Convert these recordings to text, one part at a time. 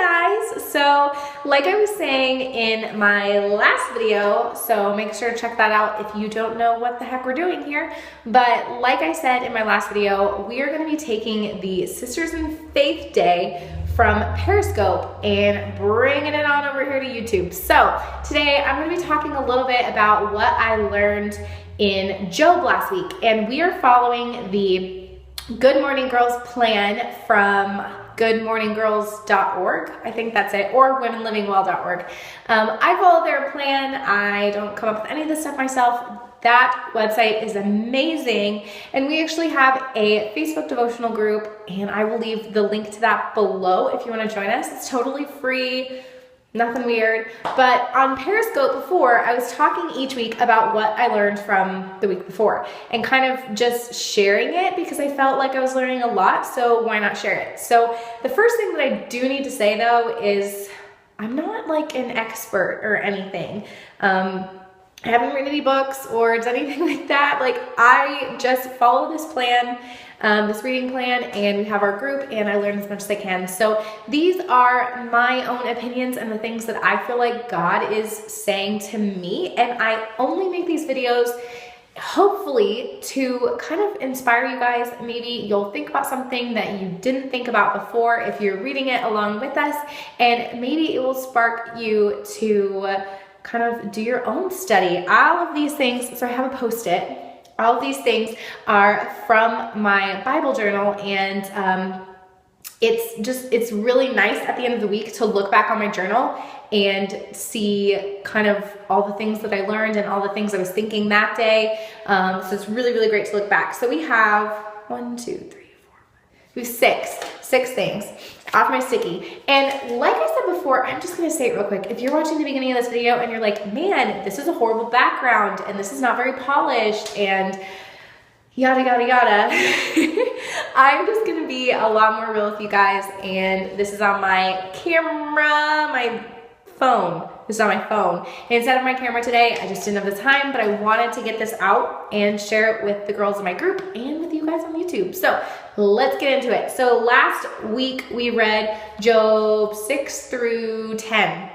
guys. So like I was saying in my last video, so make sure to check that out if you don't know what the heck we're doing here. But like I said in my last video, we are going to be taking the Sisters in Faith Day from Periscope and bringing it on over here to YouTube. So today I'm going to be talking a little bit about what I learned in Job last week, and we are following the Good Morning Girls plan from goodmorninggirls.org. I think that's it, or womenlivingwell.org. I follow their plan. I don't come up with any of this stuff myself. That website is amazing, and we actually have a Facebook devotional group, and I will leave the link to that below if you want to join us. It's totally free. Nothing weird. But on Periscope before, I was talking each week about what I learned from the week before and kind of just sharing it because I felt like I was learning a lot, so why not share it? So the first thing that I do need to say though is I'm not like an expert or anything. I haven't written any books or done anything like that. Like I just follow this plan, this reading plan, and we have our group, and I learn as much as I can. So these are my own opinions and the things that I feel like God is saying to me, and I only make these videos hopefully to kind of inspire you guys. Maybe you'll think about something that you didn't think about before if you're reading it along with us, and maybe it will spark you to kind of do your own study. All of these things, so I have a post-it. All of these things are from my Bible journal, and it's really nice at the end of the week to look back on my journal and see kind of all the things that I learned and all the things I was thinking that day. So it's really, really great to look back. So we have we have six things off my sticky. And like I said before, I'm just gonna say it real quick. If you're watching the beginning of this video and you're like, man, this is a horrible background and this is not very polished and yada, yada, yada. I'm just gonna be a lot more real with you guys. And this is on my camera, my phone. This is on my phone instead of my camera today. I just didn't have the time, but I wanted to get this out and share it with the girls in my group and with you guys on YouTube. So let's get into it. So last week we read Job 6 through 10.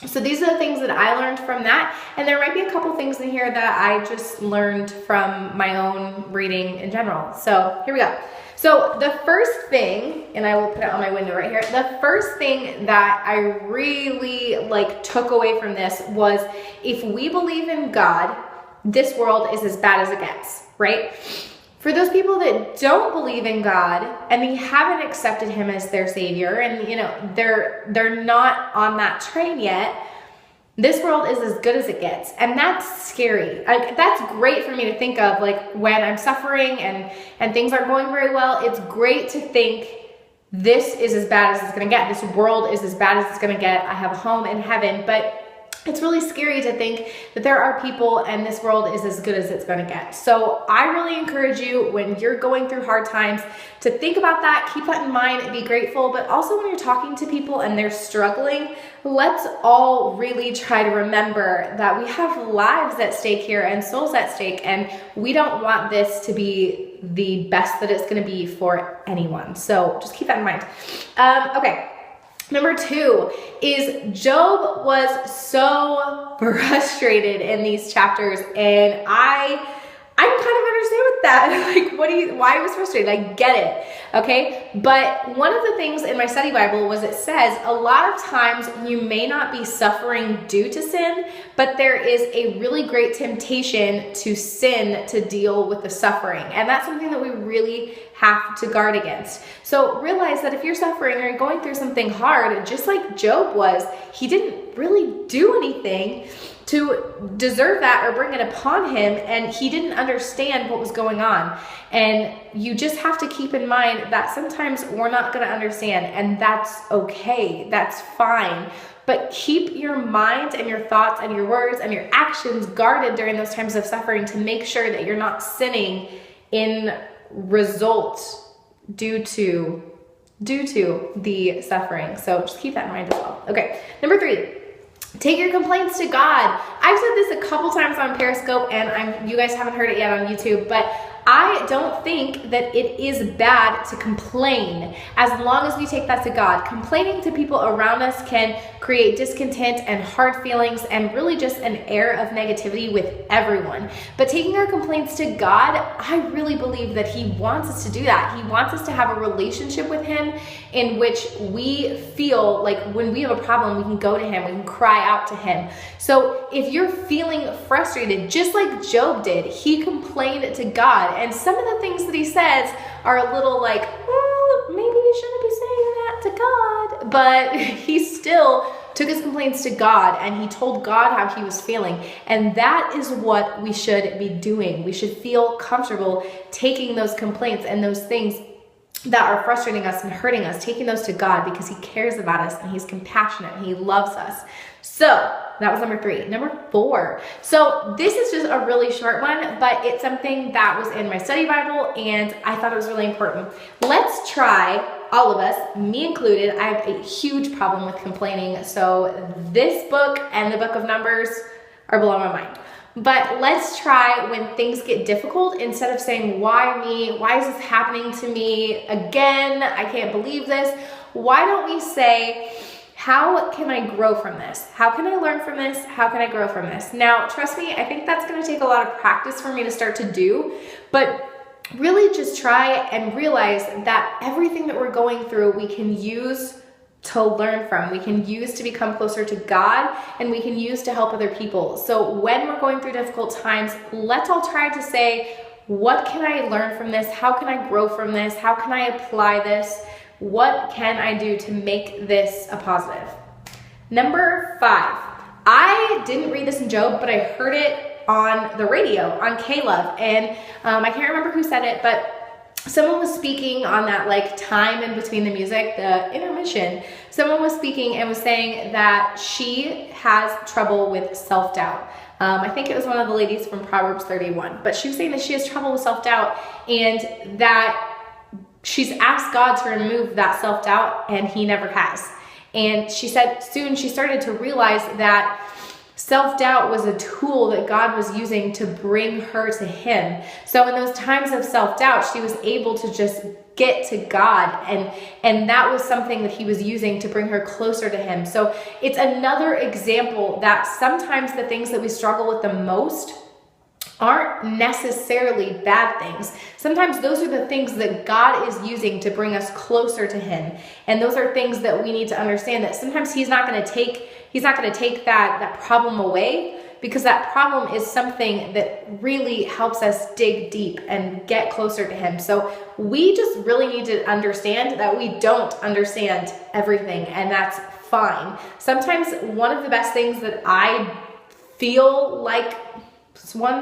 So these are the things that I learned from that. And there might be a couple things in here that I just learned from my own reading in general. So here we go. So the first thing, and I will put it on my window right here. The first thing that I really took away from this was, if we believe in God, this world is as bad as it gets, right? For those people that don't believe in God and they haven't accepted him as their savior, and they're not on that train yet, this world is as good as it gets. And that's scary. That's great for me to think of, like when I'm suffering and things aren't going very well. It's great to think this is as bad as it's gonna get. This world is as bad as it's gonna get. I have a home in heaven, but it's really scary to think that there are people and this world is as good as it's going to get. So I really encourage you, when you're going through hard times, to think about that, keep that in mind, be grateful, but also when you're talking to people and they're struggling, let's all really try to remember that we have lives at stake here and souls at stake, and we don't want this to be the best that it's going to be for anyone. So just keep that in mind. Okay. Number 2 is Job was so frustrated in these chapters, and I kind of understand with that. Like, why he was frustrated? I get it, okay? But one of the things in my study Bible was, it says a lot of times you may not be suffering due to sin, but there is a really great temptation to sin to deal with the suffering. And that's something that we really have to guard against. So realize that if you're suffering or you're going through something hard, just like Job was, he didn't really do anything to deserve that or bring it upon him, and he didn't understand what was going on. And you just have to keep in mind that sometimes we're not going to understand, and that's okay. That's fine. But keep your mind and your thoughts and your words and your actions guarded during those times of suffering to make sure that you're not sinning in result due to the suffering. So just keep that in mind as well. Okay, number 3. Take your complaints to God. I've said this a couple times on Periscope, and you guys haven't heard it yet on YouTube, but I don't think that it is bad to complain as long as we take that to God. Complaining to people around us can create discontent and hard feelings and really just an air of negativity with everyone. But taking our complaints to God, I really believe that He wants us to do that. He wants us to have a relationship with Him in which we feel like when we have a problem, we can go to Him, we can cry out to Him. So if you're feeling frustrated, just like Job did, he complained to God. And some of the things that he says are a little like, maybe you shouldn't be saying that to God. But he still took his complaints to God and he told God how he was feeling. And that is what we should be doing. We should feel comfortable taking those complaints and those things that are frustrating us and hurting us, taking those to God because He cares about us and He's compassionate and He loves us. So that was number 3. Number 4. So this is just a really short one, but it's something that was in my study Bible and I thought it was really important. Let's try, all of us, me included. I have a huge problem with complaining. So this book and the book of Numbers are blowing my mind. But let's try when things get difficult, instead of saying, why me? Why is this happening to me again? I can't believe this. Why don't we say, how can I grow from this? How can I learn from this? How can I grow from this? Now, trust me, I think that's going to take a lot of practice for me to start to do, but really just try and realize that everything that we're going through, we can use to learn from, we can use to become closer to God, and we can use to help other people. So when we're going through difficult times, let's all try to say, what can I learn from this? How can I grow from this? How can I apply this? What can I do to make this a positive? Number 5, I didn't read this in Job, but I heard it on the radio, on K-Love, and I can't remember who said it, but someone was speaking on that like time in between the music, the intermission. Someone was speaking and was saying that she has trouble with self-doubt. I think it was one of the ladies from Proverbs 31, but she was saying that she has trouble with self-doubt and that she's asked God to remove that self-doubt and He never has. And she said soon she started to realize that self-doubt was a tool that God was using to bring her to Him. So in those times of self-doubt, she was able to just get to God, and that was something that He was using to bring her closer to Him. So it's another example that sometimes the things that we struggle with the most aren't necessarily bad things. Sometimes those are the things that God is using to bring us closer to Him. And those are things that we need to understand, that sometimes He's not going to take that problem away, because that problem is something that really helps us dig deep and get closer to Him. So we just really need to understand that we don't understand everything, and that's fine. Sometimes one of the best things that I feel like one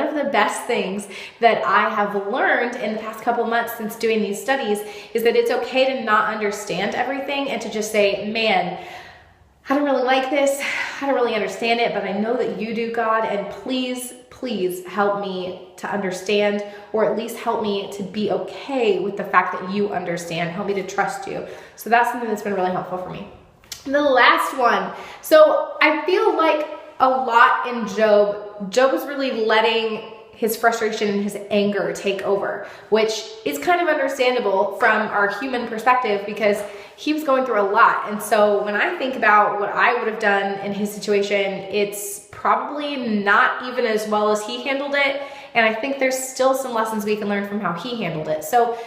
of the best things that I have learned in the past couple months since doing these studies is that it's okay to not understand everything and to just say, man, I don't really like this, I don't really understand it, but I know that You do, God, and please, please help me to understand, or at least help me to be okay with the fact that You understand. Help me to trust You. So that's something that's been really helpful for me. And the last one. So I feel like a lot in Job was really letting his frustration and his anger take over, which is kind of understandable from our human perspective because he was going through a lot. And so when I think about what I would have done in his situation, it's probably not even as well as he handled it. And I think there's still some lessons we can learn from how he handled it. So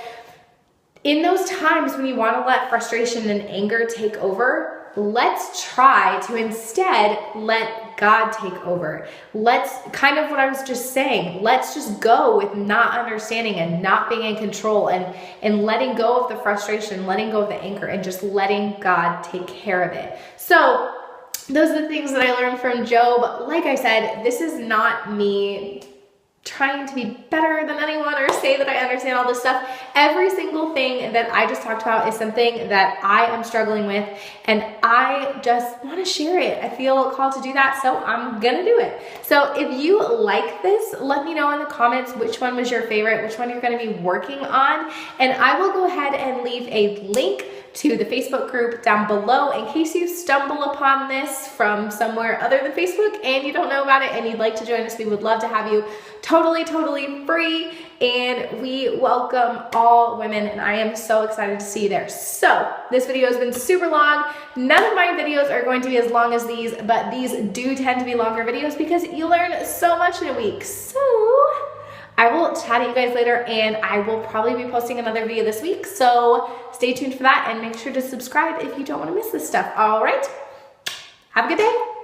in those times when you want to let frustration and anger take over, let's try to instead let God take over. Let's, kind of what I was just saying, let's just go with not understanding and not being in control, and letting go of the frustration, letting go of the anger, and just letting God take care of it. So those are the things that I learned from Job. Like I said, this is not me trying to be better than anyone or say that I understand all this stuff. Every single thing that I just talked about is something that I am struggling with, and I just want to share it. I feel called to do that, so I'm gonna do it. So if you like this, let me know in the comments which one was your favorite, which one you're gonna be working on, and I will go ahead and leave a link to the Facebook group down below in case you stumble upon this from somewhere other than Facebook and you don't know about it and you'd like to join us. We would love to have you. Totally free, and we welcome all women, and I am so excited to see you there. So this video has been super long. None of my videos are going to be as long as these, but these do tend to be longer videos because you learn so much in a week. So I will chat to you guys later, and I will probably be posting another video this week. So stay tuned for that, and make sure to subscribe if you don't want to miss this stuff. All right, have a good day.